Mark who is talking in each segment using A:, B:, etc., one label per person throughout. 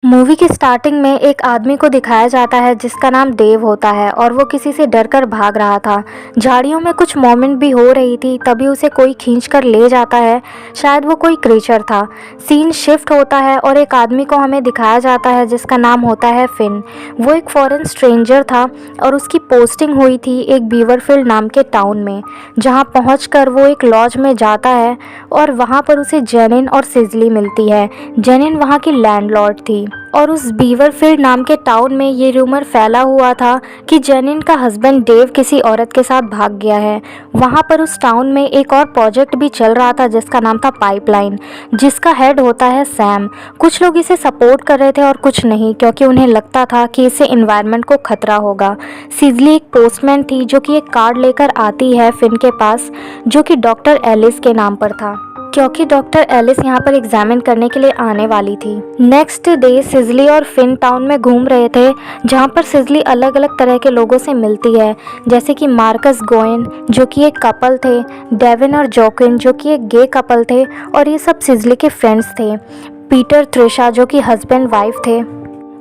A: Movie की starting में एक आदमी को दिखाया जाता है जिसका नाम देव होता है और वो किसी से डरकर भाग रहा था। झाड़ियों में कुछ मोमेंट भी हो रही थी, तभी उसे कोई खींचकर ले जाता है। शायद वो कोई क्रीचर था। सीन शिफ्ट होता है और एक आदमी को हमें दिखाया जाता है जिसका नाम होता है फिन। वो एक फॉरेन स्ट्रेंजर था और उसकी पोस्टिंग हुई थी एक बीवरफील्ड नाम के टाउन में, जहाँ पहुँचकर वो एक लॉज में जाता है और वहाँ पर उसे जेनिन और सिजली मिलती है। जेनिन वहाँ की लैंडलॉर्ड थी और उस बीवरफील्ड नाम के टाउन में ये रूमर फैला हुआ था कि जेनिन का हस्बैंड डेव किसी औरत के साथ भाग गया है। वहाँ पर उस टाउन में एक और प्रोजेक्ट भी चल रहा था जिसका नाम था पाइपलाइन, जिसका हेड होता है सैम। कुछ लोग इसे सपोर्ट कर रहे थे और कुछ नहीं, क्योंकि उन्हें लगता था कि इससे एनवायरनमेंट को खतरा होगा। सिजली एक पोस्टमैन थी जो कि एक कार्ड लेकर आती है फिन के पास, जो कि डॉक्टर एलिस के नाम पर था, क्योंकि डॉक्टर एलिस यहाँ पर एग्जामिन करने के लिए आने वाली थी। नेक्स्ट डे सिजली और फिन टाउन में घूम रहे थे, जहाँ पर सिजली अलग अलग तरह के लोगों से मिलती है, जैसे कि मार्कस गोएन जो कि एक कपल थे, डेविन और जोकिन जो कि एक गे कपल थे और ये सब सिजली के फ्रेंड्स थे। पीटर त्रिशा जो कि हस्बैंड वाइफ थे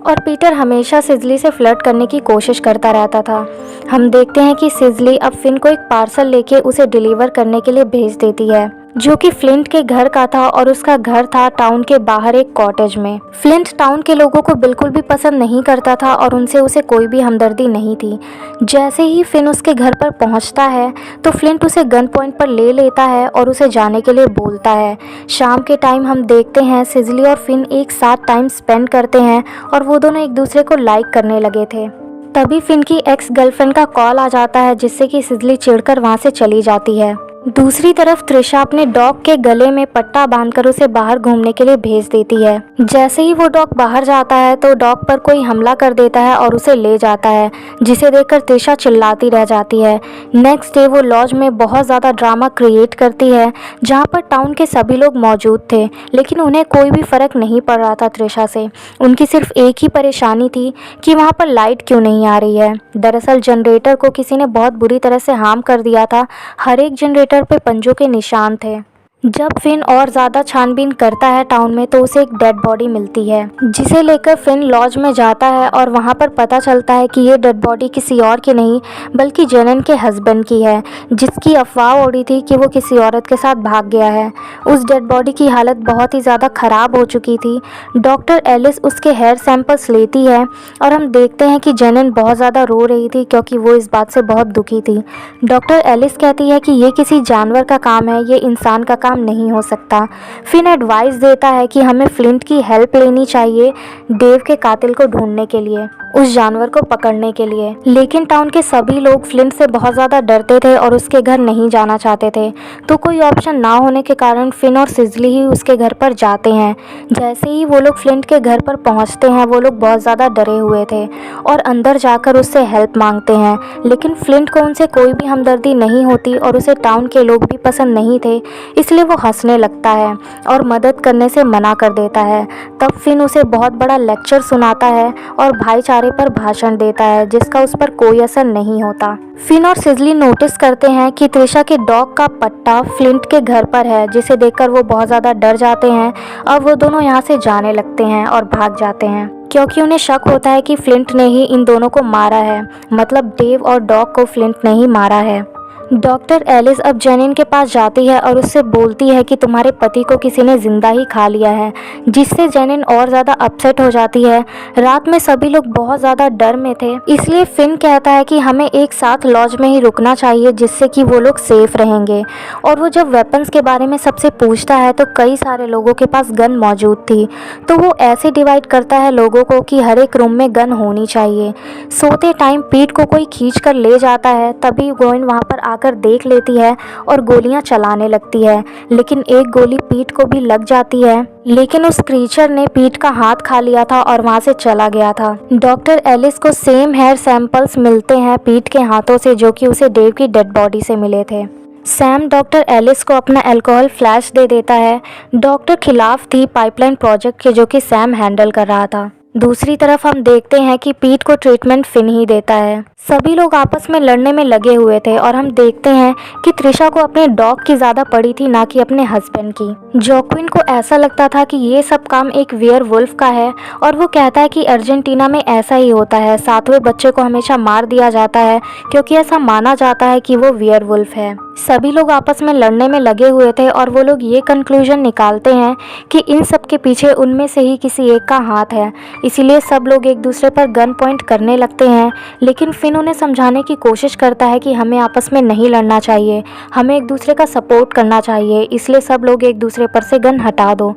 A: और पीटर हमेशा सिजली से फ्लर्ट करने की कोशिश करता रहता था। हम देखते हैं कि सिजली अब फिन को एक पार्सल लेके उसे डिलीवर करने के लिए भेज देती है, जो कि फ्लिंट के घर का था और उसका घर था टाउन के बाहर एक कॉटेज में। फ्लिंट टाउन के लोगों को बिल्कुल भी पसंद नहीं करता था और उनसे उसे कोई भी हमदर्दी नहीं थी। जैसे ही फिन उसके घर पर पहुंचता है तो फ्लिंट उसे गन पॉइंट पर ले लेता है और उसे जाने के लिए बोलता है। शाम के टाइम हम देखते हैं सिजली और फिन एक साथ टाइम स्पेंड करते हैं और वो दोनों एक दूसरे को लाइक करने लगे थे। तभी फिन की एक्स गर्लफ्रेंड का कॉल आ जाता है, जिससे कि सिजली चिढ़कर वहाँ से चली जाती है। दूसरी तरफ त्रिशा अपने डॉग के गले में पट्टा बांधकर उसे बाहर घूमने के लिए भेज देती है। जैसे ही वो डॉग बाहर जाता है तो डॉग पर कोई हमला कर देता है और उसे ले जाता है, जिसे देखकर त्रिशा चिल्लाती रह जाती है। नेक्स्ट डे वो लॉज में बहुत ज़्यादा ड्रामा क्रिएट करती है, जहाँ पर टाउन के सभी लोग मौजूद थे, लेकिन उन्हें कोई भी फ़र्क नहीं पड़ रहा था त्रिशा से। उनकी सिर्फ एक ही परेशानी थी कि वहाँ पर लाइट क्यों नहीं आ रही है। दरअसल जनरेटर को किसी ने बहुत बुरी तरह से हार्म कर दिया था। हर एक जनरेटर पे पंजों के निशान थे। जब फिन और ज़्यादा छानबीन करता है टाउन में तो उसे एक डेड बॉडी मिलती है, जिसे लेकर फिन लॉज में जाता है और वहाँ पर पता चलता है कि ये डेड बॉडी किसी और की नहीं बल्कि जेनिन के हस्बैंड की है, जिसकी अफवाह उड़ी थी कि वो किसी औरत के साथ भाग गया है। उस डेड बॉडी की हालत बहुत ही ज़्यादा ख़राब हो चुकी थी। डॉक्टर एलिस उसके हेयर सैंपल्स लेती है और हम देखते हैं कि जेनिन बहुत ज़्यादा रो रही थी, क्योंकि वो इस बात से बहुत दुखी थी। डॉक्टर एलिस कहती है कि ये किसी जानवर का काम है, ये इंसान का काम नहीं हो सकता। फिन एडवाइस देता है कि हमें फ्लिंट की हेल्प लेनी चाहिए डेव के कातिल को ढूंढने के लिए, उस जानवर को पकड़ने के लिए। लेकिन टाउन के सभी लोग फ्लिंट से बहुत ज़्यादा डरते थे और उसके घर नहीं जाना चाहते थे, तो कोई ऑप्शन ना होने के कारण फिन और सिजली ही उसके घर पर जाते हैं। जैसे ही वो लोग फ्लिंट के घर पर पहुंचते हैं वो लोग बहुत ज़्यादा डरे हुए थे और अंदर जाकर उससे हेल्प मांगते हैं, लेकिन फ्लिंट को उनसे कोई भी हमदर्दी नहीं होती और उसे टाउन के लोग भी पसंद नहीं थे, इसलिए वो हंसने लगता है और मदद करने से मना कर देता है। तब फिन उसे बहुत बड़ा लेक्चर सुनाता है और भाईचारे पर भाषण देता है, जिसका उस पर कोई असर नहीं होता। फिन और सिजली नोटिस करते हैं कि त्रिशा के डॉग का पट्टा फ्लिंट के घर पर है, जिसे देखकर वो बहुत ज़्यादा डर जाते हैं। अब वो दोनों यहाँ से जाने लगते हैं और भाग जाते हैं, क्योंकि उन्हें शक होता है कि फ्लिंट ने ही इन दोनों को मारा है, मतलब डेव और डॉग को फ्लिंट ने ही मारा है। डॉक्टर एलिस अब जेनिन के पास जाती है और उससे बोलती है कि तुम्हारे पति को किसी ने जिंदा ही खा लिया है, जिससे जेनिन और ज़्यादा अपसेट हो जाती है। रात में सभी लोग बहुत ज़्यादा डर में थे, इसलिए फिन कहता है कि हमें एक साथ लॉज में ही रुकना चाहिए, जिससे कि वो लोग सेफ रहेंगे। और वो जब वेपन्स के बारे में सबसे पूछता है तो कई सारे लोगों के पास गन मौजूद थी, तो वो ऐसे डिवाइड करता है लोगों को कि हर एक रूम में गन होनी चाहिए। सोते टाइम पीट को कोई खींच कर ले जाता है, तभी गोइन वहाँ पर कर देख लेती है और गोलियां चलाने लगती है, लेकिन एक गोली पीट को भी लग जाती है, लेकिन उस क्रीचर ने पीट का हाथ खा लिया था और वहां से चला गया था। डॉक्टर एलिस को सेम हेयर सैंपल्स मिलते हैं पीट के हाथों से, जो कि उसे डेव की डेड बॉडी से मिले थे। सैम डॉक्टर एलिस को अपना अल्कोहल फ्लैश दे देता है। डॉक्टर खिलाफ थी पाइपलाइन प्रोजेक्ट के, जो कि सैम हैंडल कर रहा था। दूसरी तरफ हम देखते हैं कि पीट को ट्रीटमेंट फिन ही देता है। सभी लोग आपस में लड़ने में लगे हुए थे और हम देखते हैं कि त्रिशा को अपने डॉग की ज़्यादा पड़ी थी, ना कि अपने हस्बैंड की। जोक्विन को ऐसा लगता था कि ये सब काम एक वेयर वुल्फ का है और वो कहता है कि अर्जेंटीना में ऐसा ही होता है, 7वें बच्चे को हमेशा मार दिया जाता है क्योंकि ऐसा माना जाता है कि वो वेयर वुल्फ है। सभी लोग आपस में लड़ने में लगे हुए थे और वो लोग ये कंक्लूजन निकालते हैं कि इन सब के पीछे उनमें से ही किसी एक का हाथ है, इसीलिए सब लोग एक दूसरे पर गन पॉइंट करने लगते हैं। लेकिन फिन उन्हें समझाने की कोशिश करता है कि हमें आपस में नहीं लड़ना चाहिए, हमें एक दूसरे का सपोर्ट करना चाहिए, इसलिए सब लोग एक दूसरे पर से गन हटा दो।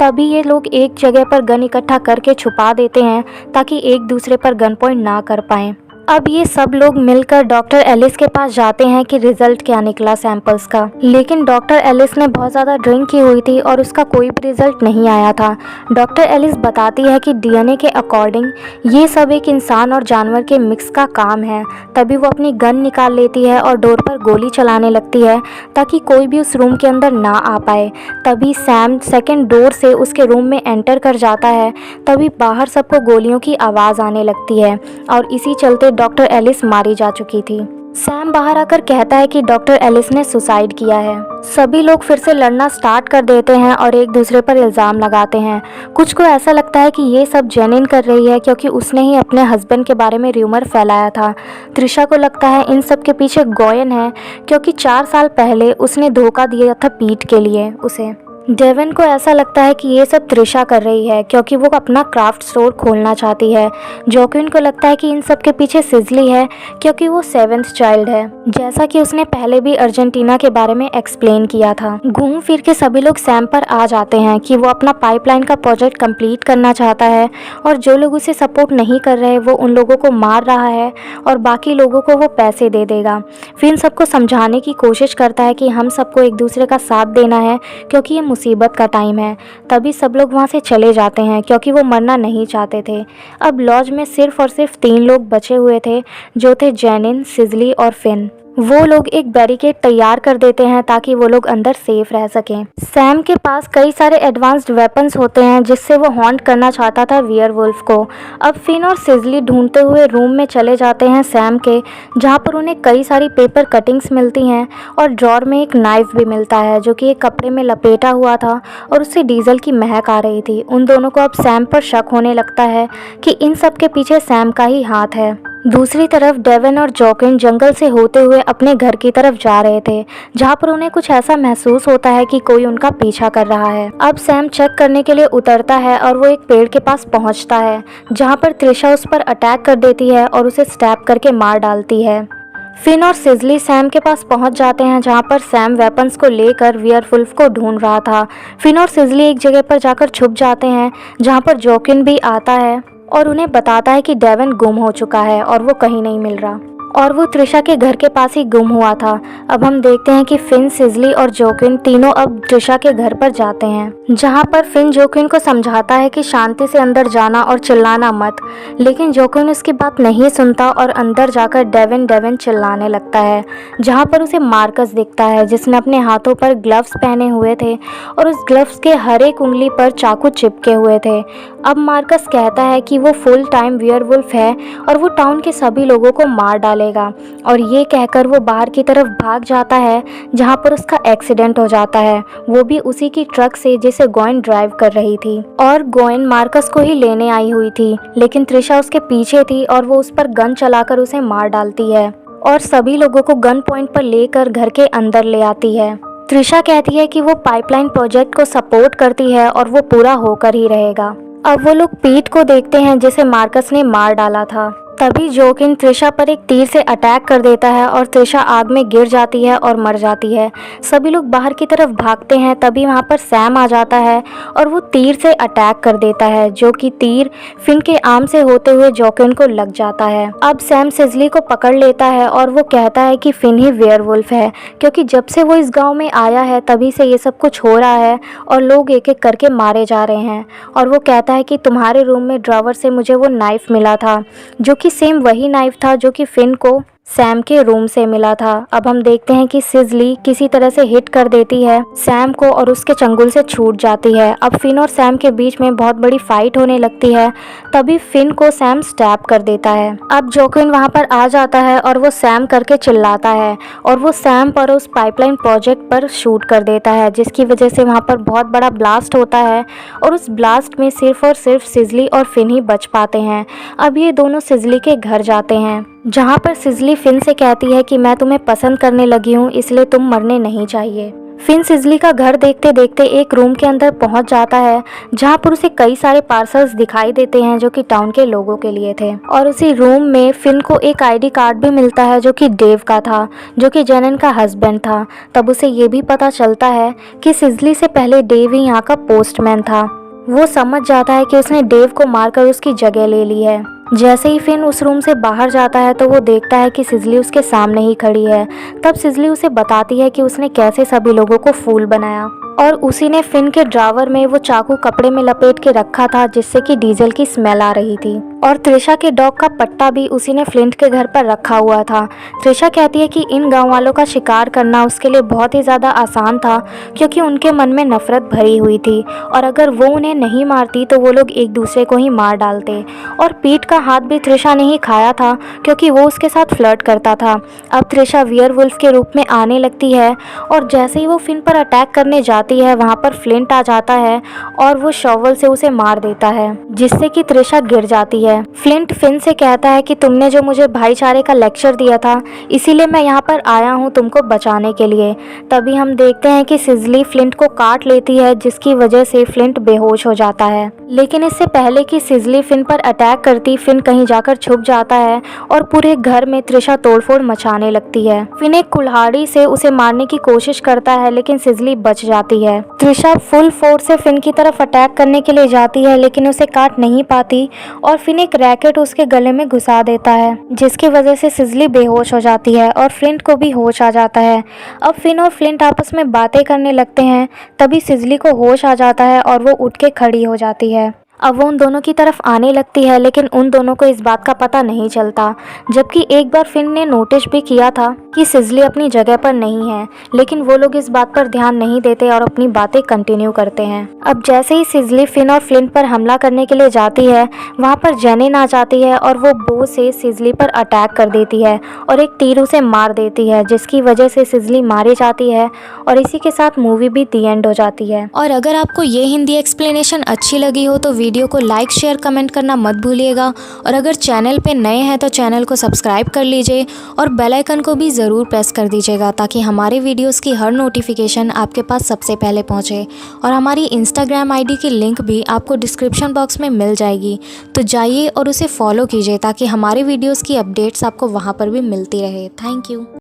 A: तभी ये लोग एक जगह पर गन इकट्ठा करके छुपा देते हैं ताकि एक दूसरे पर गन पॉइंट ना कर पाएँ। अब ये सब लोग मिलकर डॉक्टर एलिस के पास जाते हैं कि रिजल्ट क्या निकला सैंपल्स का। लेकिन डॉक्टर एलिस ने बहुत ज़्यादा ड्रिंक की हुई थी और उसका कोई भी रिजल्ट नहीं आया था। डॉक्टर एलिस बताती है कि डीएनए के अकॉर्डिंग ये सब एक इंसान और जानवर के मिक्स का काम है। तभी वो अपनी गन निकाल लेती है और डोर पर गोली चलाने लगती है ताकि कोई भी उस रूम के अंदर ना आ पाए। तभी सैम सेकेंड डोर से उसके रूम में एंटर कर जाता है। तभी बाहर सबको गोलियों की आवाज़ आने लगती है और इसी चलते डॉक्टर एलिस मारी जा चुकी थी। सैम बाहर आकर कहता है कि डॉक्टर एलिस ने सुसाइड किया है। सभी लोग फिर से लड़ना स्टार्ट कर देते हैं और एक दूसरे पर इल्ज़ाम लगाते हैं। कुछ को ऐसा लगता है कि ये सब जेनिन कर रही है क्योंकि उसने ही अपने हस्बैंड के बारे में र्यूमर फैलाया था। त्रिशा को लगता है इन सब के पीछे गोयन है क्योंकि 4 साल पहले उसने धोखा दिया था पीट के लिए उसे। डेवन को ऐसा लगता है कि ये सब त्रिशा कर रही है क्योंकि वो अपना क्राफ्ट स्टोर खोलना चाहती है। जोक्विन को लगता है कि इन सब के पीछे सिजली है क्योंकि वो 7th चाइल्ड है, जैसा कि उसने पहले भी अर्जेंटीना के बारे में एक्सप्लेन किया था। घूम फिर के सभी लोग सैम पर आ जाते हैं कि वो अपना पाइपलाइन का प्रोजेक्ट कंप्लीट करना चाहता है और जो लोग उसे सपोर्ट नहीं कर रहे वो उन लोगों को मार रहा है और बाकी लोगों को वो पैसे दे देगा। फिर सबको समझाने की कोशिश करता है कि हम सबको एक दूसरे का साथ देना है क्योंकि ये मुसीबत का टाइम है। तभी सब लोग वहाँ से चले जाते हैं क्योंकि वो मरना नहीं चाहते थे। अब लॉज में सिर्फ और सिर्फ 3 लोग बचे हुए थे जो थे जेनिन, सिजली और फिन। वो लोग एक बैरिकेड तैयार कर देते हैं ताकि वो लोग अंदर सेफ रह सकें। सैम के पास कई सारे एडवांस्ड वेपन्स होते हैं जिससे वो हॉन्ट करना चाहता था वियरवुल्फ को। अब फिन और सिजली ढूंढते हुए रूम में चले जाते हैं सैम के, जहाँ पर उन्हें कई सारी पेपर कटिंग्स मिलती हैं और ड्रॉर में एक नाइफ भी मिलता है जो कि एक कपड़े में लपेटा हुआ था और उससे डीजल की महक आ रही थी। उन दोनों को अब सैम पर शक होने लगता है कि इन सब के पीछे सैम का ही हाथ है। दूसरी तरफ डेवन और जोक्विन जंगल से होते हुए अपने घर की तरफ जा रहे थे, जहाँ पर उन्हें कुछ ऐसा महसूस होता है कि कोई उनका पीछा कर रहा है। अब सैम चेक करने के लिए उतरता है और वो एक पेड़ के पास पहुँचता है, जहाँ पर त्रिशा उस पर अटैक कर देती है और उसे स्टैब करके मार डालती है। फिन और सिजली सैम के पास पहुंच जाते हैं, जहां पर सैम वेपन्स को लेकर वियरवुल्फ को ढूंढ रहा था। फिन और सिजली एक जगह पर जाकर छुप जाते हैं, जहां पर जोक्विन भी आता है और उन्हें बताता है कि डेवन गुम हो चुका है और वो कहीं नहीं मिल रहा और वो त्रिशा के घर के पास ही गुम हुआ था। अब हम देखते हैं कि फिन, सिजली और जोक्विन तीनों अब त्रिशा के घर पर जाते हैं, जहां पर फिन जोक्विन को समझाता है कि शांति से अंदर जाना और चिल्लाना मत, लेकिन जोक्विन उसकी बात नहीं सुनता और अंदर जाकर डेवन डेवन चिल्लाने लगता है। जहां पर उसे मार्कस दिखता है जिसने अपने हाथों पर ग्लव्स पहने हुए थे और उस ग्लव्स के हर एक उंगली पर चाकू चिपके हुए थे। अब मार्कस कहता है कि वो फुल टाइम वियरवुल्फ है और वो टाउन के सभी लोगों को मार डालेगा, और ये कहकर वो बाहर की तरफ भाग जाता है, जहां पर उसका एक्सीडेंट हो जाता है, वो भी उसी की ट्रक से जिसे गोयन ड्राइव कर रही थी। और गोयन मार्कस को ही लेने आई हुई थी, लेकिन त्रिशा उसके पीछे थी और वो उस पर गन चलाकर उसे मार डालती है और सभी लोगों को गन पॉइंट पर लेकर घर के अंदर ले आती है। त्रिशा कहती है कि वो पाइपलाइन प्रोजेक्ट को सपोर्ट करती है और वो पूरा होकर ही रहेगा। अब वो लोग पीट को देखते हैं जिसे मार्कस ने मार डाला था। तभी जोक्विन त्रिशा पर एक तीर से अटैक कर देता है और त्रिशा आग में गिर जाती है और मर जाती है। सभी लोग बाहर की तरफ भागते हैं, तभी वहाँ पर सैम आ जाता है और वो तीर से अटैक कर देता है, जो कि तीर फिन के आर्म से होते हुए जोक्विन को लग जाता है। अब सैम सिजली को पकड़ लेता है और वो कहता है कि फिन ही वेयरवुल्फ है, क्योंकि जब से वो इस गाँव में आया है तभी से ये सब कुछ हो रहा है और लोग एक एक करके मारे जा रहे हैं। और वो कहता है कि तुम्हारे रूम में ड्रॉवर से मुझे वो नाइफ मिला था, जो कि सेम वही नाइफ था जो कि फिन को सैम के रूम से मिला था। अब हम देखते हैं कि सिजली किसी तरह से हिट कर देती है सैम को और उसके चंगुल से छूट जाती है। अब फिन और सैम के बीच में बहुत बड़ी फाइट होने लगती है। तभी फिन को सैम स्टैब कर देता है। अब जोक्विन वहां पर आ जाता है और वो सैम करके चिल्लाता है और वो सैम पर उस पाइपलाइन प्रोजेक्ट पर शूट कर देता है, जिसकी वजह से वहां पर बहुत बड़ा ब्लास्ट होता है और उस ब्लास्ट में सिर्फ और सिर्फ सिजली और फिन ही बच पाते हैं। अब ये दोनों सिजली के घर जाते हैं, जहाँ पर सिजली फिन से कहती है कि मैं तुम्हें पसंद करने लगी हूँ, इसलिए तुम मरने नहीं चाहिए। फिन सिजली का घर देखते देखते एक रूम के अंदर पहुंच जाता है, जहां पर उसे कई सारे पार्सल्स दिखाई देते हैं जो कि टाउन के लोगों के लिए थे। और उसी रूम में फिन को एक आईडी कार्ड भी मिलता है जो कि डेव का था, जो कि जेनन का हस्बैंड था। तब उसे ये भी पता चलता है कि सिजली से पहले डेव ही यहाँ का पोस्टमैन था। वो समझ जाता है कि उसने डेव को मारकर उसकी जगह ले ली है। जैसे ही फिन उस रूम से बाहर जाता है तो वो देखता है कि सिजली उसके सामने ही खड़ी है। तब सिजली उसे बताती है कि उसने कैसे सभी लोगों को फूल बनाया और उसी ने फिन के ड्रावर में वो चाकू कपड़े में लपेट के रखा था, जिससे कि डीजल की स्मेल आ रही थी। और त्रिशा के डॉग का पट्टा भी उसी ने फ्लिंट के घर पर रखा हुआ था। त्रिशा कहती है कि इन गांव वालों का शिकार करना उसके लिए बहुत ही ज़्यादा आसान था, क्योंकि उनके मन में नफरत भरी हुई थी और अगर वो उन्हें नहीं मारती तो वो लोग एक दूसरे को ही मार डालते। और पीट का हाथ भी त्रिशा ने ही खाया था, क्योंकि वो उसके साथ फ्लर्ट करता था। अब त्रिशा वियरवुल्फ के रूप में आने लगती है और जैसे ही वो फिन पर अटैक करने जाती है, वहाँ पर फ्लिंट आ जाता है और वो शॉवल से उसे मार देता है, जिससे कि त्रिशा गिर जाती है। फ्लिंट फिन से कहता है कि तुमने जो मुझे भाईचारे का लेक्चर दिया था, इसीलिए मैं यहाँ पर आया हूँ तुमको बचाने के लिए। तभी हम देखते हैं कि सिजली फ्लिंट को काट लेती है, जिसकी वजह से फ्लिंट बेहोश हो जाता है। लेकिन इससे पहले कि सिजली फिन पर अटैक करती, फिन कहीं जाकर छुप जाता है और पूरे घर में त्रिशा तोड़फोड़ मचाने लगती है। फिन एक कुल्हाड़ी से उसे मारने की कोशिश करता है, लेकिन सिजली बच जाती है। त्रिशा फुल फोर्स से फिन की तरफ अटैक करने के लिए जाती है, लेकिन उसे काट नहीं पाती और फिन एक रैकेट उसके गले में घुसा देता है, जिसकी वजह से सिजली बेहोश हो जाती है और फ्लिंट को भी होश आ जाता है। अब फिन और फ्लिंट आपस में बातें करने लगते हैं। तभी सिजली को होश आ जाता है और वो उठ के खड़ी हो जाती है। अब वो उन दोनों की तरफ आने लगती है, लेकिन उन दोनों को इस बात का पता नहीं चलता। जबकि एक बार फिन ने नोटिस भी किया था कि सिजली अपनी जगह पर नहीं है, लेकिन वो लोग इस बात पर ध्यान नहीं देते और अपनी बातें कंटिन्यू करते हैं। अब जैसे ही सिजली फिन और फ्लिंट पर हमला करने के लिए जाती है, वहाँ पर जेनिन आ जाती है और वो बो से सिजली पर अटैक कर देती है और एक तीर उसे मार देती है, जिसकी वजह से सिजली मारी जाती है और इसी के साथ मूवी भी दी एंड हो जाती है।
B: और अगर आपको ये हिंदी एक्सप्लेनेशन अच्छी लगी हो तो वीडियो को लाइक शेयर कमेंट करना मत भूलिएगा। और अगर चैनल पे नए हैं तो चैनल को सब्सक्राइब कर लीजिए और बेल आइकन को भी ज़रूर प्रेस कर दीजिएगा, ताकि हमारे वीडियोस की हर नोटिफिकेशन आपके पास सबसे पहले पहुंचे। और हमारी इंस्टाग्राम आईडी की लिंक भी आपको डिस्क्रिप्शन बॉक्स में मिल जाएगी, तो जाइए और उसे फॉलो कीजिए ताकि हमारे वीडियोज़ की अपडेट्स आपको वहाँ पर भी मिलती रहे। Thank you.